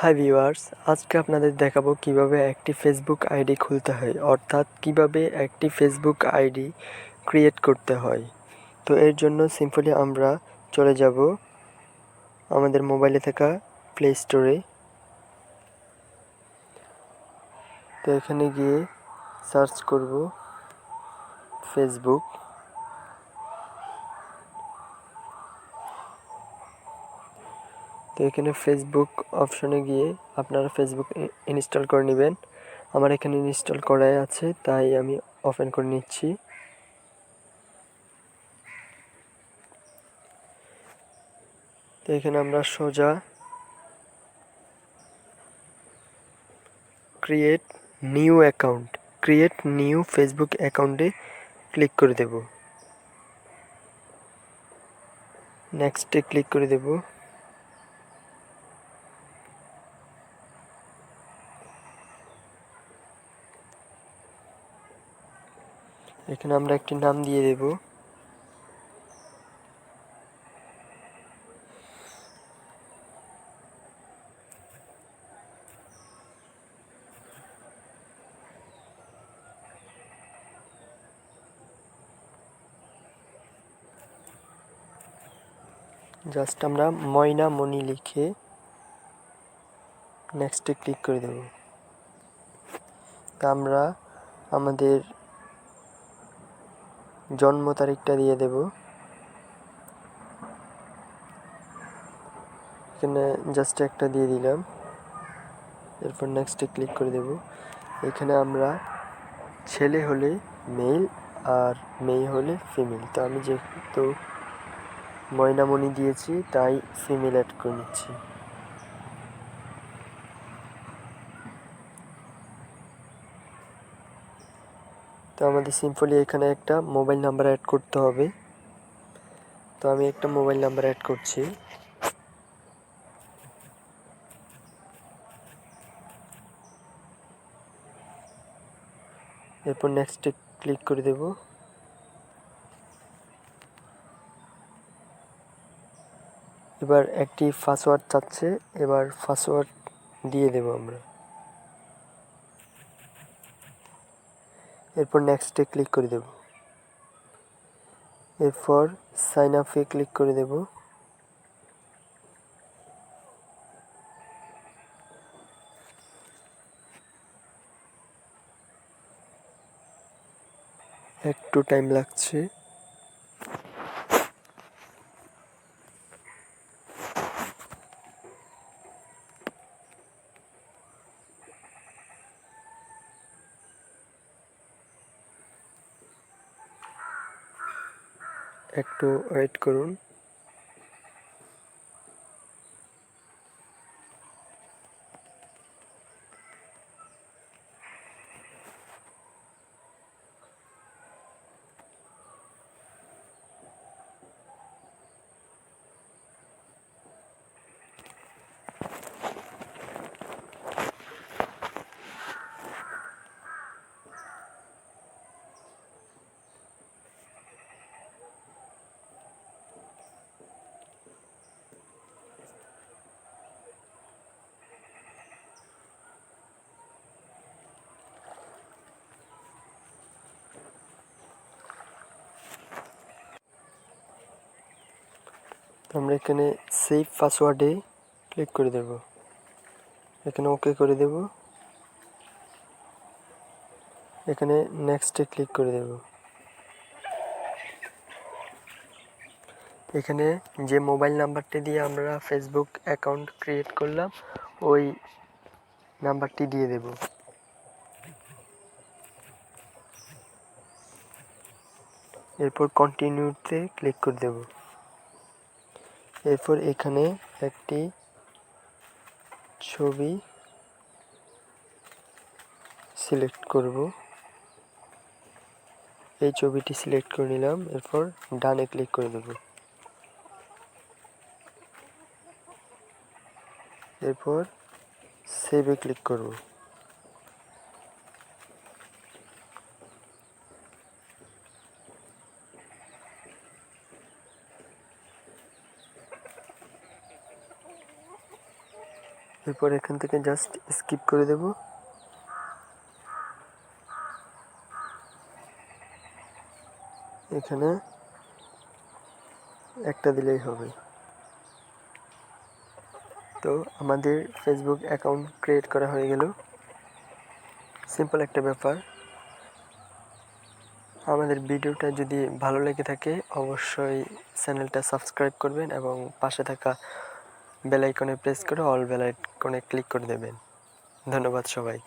Hi viewers, আজকে আপনাদের দেখাবো কিভাবে একটি ফেসবুক আইডি খুলতে হয়, অর্থাৎ কিভাবে একটি ফেসবুক আইডি ক্রিয়েট করতে হয়। তো এর জন্য সিম্পলি আমরা চলে যাব আমাদের মোবাইলে থাকা প্লে স্টোরে। তো এখানে গিয়ে সার্চ করব ফেসবুক। তো এখানে ফেসবুক অপশনে গিয়ে আপনারা ফেসবুক ইনস্টল করে নেবেন। আমার এখানে ইনস্টল করাই আছে, তাই আমি ওপেন করে নিচ্ছি। তো এখানে আমরা সোজা ক্রিয়েট নিউ ফেসবুক অ্যাকাউন্টে ক্লিক করে দেব। নেক্সটে ক্লিক করে দেব। এখানে আমরা একটি নাম দিয়ে দেব। জাস্ট আমরা ময়না মণি লিখে নেক্সটে ক্লিক করে দেব। তা আমরা আমাদের জন্ম তারিখটা দিয়ে দেব। এখানে জাস্ট একটা দিয়ে দিলাম। এরপর নেক্সটে ক্লিক করে দেব। এখানে আমরা ছেলে হলে মেল আর মেয়ে হলে ফিমেল। তো আমি যেহেতু ময়নামণি দিয়েছি তাই ফিমেল অ্যাড করে নিচ্ছি। তো আমাদের সিম্পলি এখানে একটা মোবাইল নাম্বার অ্যাড করতে হবে। তো আমি একটা মোবাইল নাম্বার অ্যাড করছি। এরপর নেক্সটে ক্লিক করে দেব। এবার একটি পাসওয়ার্ড চাচ্ছে, এবার পাসওয়ার্ড দিয়ে দেব আমরা। এরপর নেক্সটে ক্লিক করে দেব। এরপর সাইন আপে ক্লিক করে দেব। একটু টাইম লাগছে। একটু ওয়েট করুন। আমরা এখানে সেভ পাসওয়ার্ডে ক্লিক করে দেব। এখানে ওকে করে দেব। এখানে নেক্সটে ক্লিক করে দেব। এখানে যে মোবাইল নাম্বারটি দিয়ে আমরা ফেসবুক অ্যাকাউন্ট ক্রিয়েট করলাম ওই নাম্বারটি দিয়ে দেব। এরপর কন্টিনিউতে ক্লিক করে দেব। এরপর এখানে একটি ছবি সিলেক্ট করব। এই ছবিটি সিলেক্ট করে নিলাম। এরপর ডানে ক্লিক করে দেব। এরপর সেভে ক্লিক করব। এরপর এখান থেকে জাস্ট স্কিপ করে দেব। এখানে একটা দিলেই হবে। তো আমাদের ফেসবুক অ্যাকাউন্ট ক্রিয়েট করা হয়ে গেল। সিম্পল একটা ব্যাপার। আমাদের ভিডিওটা যদি ভালো লেগে থাকে অবশ্যই চ্যানেলটা সাবস্ক্রাইব করবেন এবং পাশে থাকা বেল আইকনে প্রেস করে অল বেল আইকনে ক্লিক করে দেবেন। ধন্যবাদ সবাই।